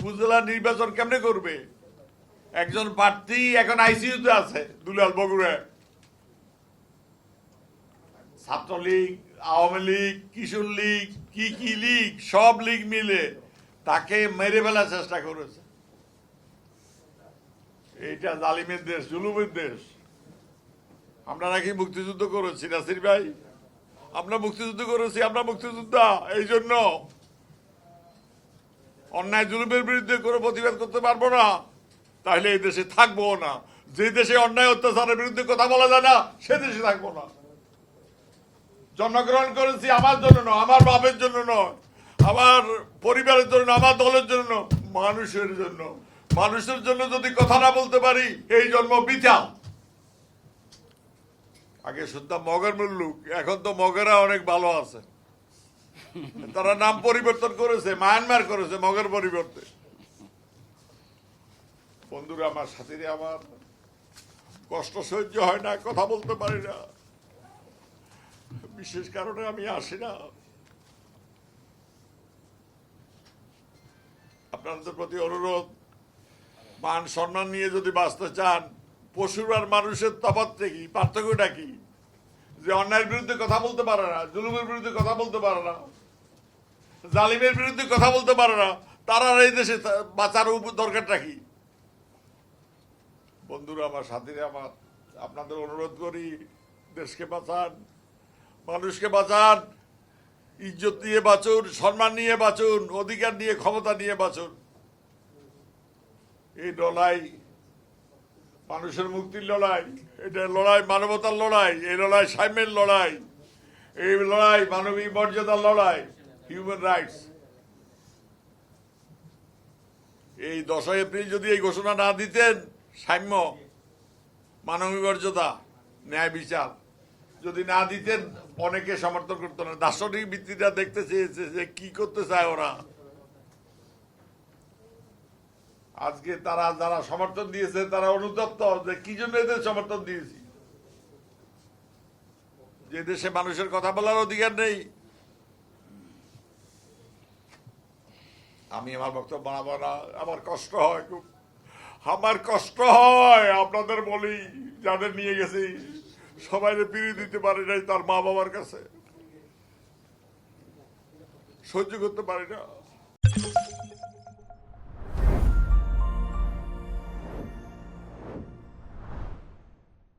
উপজেলা নির্বাচন কেমনে করবে? একজন প্রার্থী এখন আইসিইউতে আছে, দুলাল বগুড়ায়। ছাত্রলীগ, আওয়ামী লীগ, কিশোর লীগ, কি লীগ, সব লীগ মিলে তাকে মেরে ফেলার চেষ্টা করেছে। এইটা জালিমের দেশ, জুলুমের দেশ। আমরা নাকি মুক্তিযুদ্ধ করেছি নাসির ভাই? আমরা মুক্তিযুদ্ধ করেছি, আমরা মুক্তিযোদ্ধা। এই জন্য অন্যায় জুলুমের বিরুদ্ধে কোনো প্রতিবাদ করতে পারবো না, তাহলে এই দেশে থাকবো না। যে দেশে অন্যায় অত্যাচারের বিরুদ্ধে কথা বলা যায় না, সে দেশে থাকবো না। জন্মগ্রহণ করেছি আমার জন্য নয়, আমার বাপের জন্য নয়, আমার পরিবারের জন্য, আমার দলের জন্য, মানুষের জন্য। মানুষের জন্য যদি কথা না বলতে পারি, এই জন্ম বৃথা। আগে শুনতাম মগের মুল্লুক, এখন তো মগেরা অনেক ভালো আছে। তারা নাম পরিবর্তন করেছে, মায়ানমার করেছে মগের পরিবর্তে। বন্ধুরা আমার, সাথীরা আমার, কষ্ট সহ্য হয় না, কথা বলতে পারি না, বিশেষ কারণে আমি আসি না। আপনাদের প্রতি অনুরোধ, মান সম্মান নিয়ে যদি বাঁচতে চান, পশুর আর মানুষের তফাৎ কি, পার্থক্যটা কি? যে অন্যায়ের বিরুদ্ধে কথা বলতে পারে না, জুলুমের বিরুদ্ধে কথা বলতে পারে না, জালিমের বিরুদ্ধে কথা বলতে পারে না, তারা এই দেশে বাঁচার দরকারটা কি? বন্ধুরা আমার, সাথীরা আমার, আপনাদের অনুরোধ করি, দেশকে বাঁচান, মানুষকে বাঁচান, ইজ্জত নিয়ে বাঁচুন, সম্মান নিয়ে বাঁচুন, অধিকার নিয়ে, ক্ষমতা নিয়ে বাঁচুন। এই লড়াই মানুষের মুক্তির লড়াই, এটা লড়াই মানবতার লড়াই, এই লড়াই সাম্যের লড়াই, এই লড়াই মানবিক মর্যাদার লড়াই, হিউম্যান রাইটস। এই 10 এপ্রিল যদি এই ঘোষণা না দিতেন, সাম্য, মানবিক মর্যাদা, ন্যায় বিচার যদি না দিতেন, অনেকে সমর্থন করতো না। দার্শনিক ভিত্তিটা দেখতে চেয়েছে যে কি করতে চায় ওরা। আজকে তারা যারা সমর্থন দিয়েছে, তারা অনুতপ্ত যে কি জন্য এদের সমর্থন দিয়েছি। যে দেশে মানুষের কথা বলার অধিকার নেই। আমি আমার বক্তব্য বাড়াবো না, আমার কষ্ট হয় খুব, আমার কষ্ট হয়। আপনাদের বলি, যাদের নিয়ে গেছি সবাই ফিরিয়ে দিতে পারে নাই তার মা বাবার কাছে, সহ্য করতে পারি না।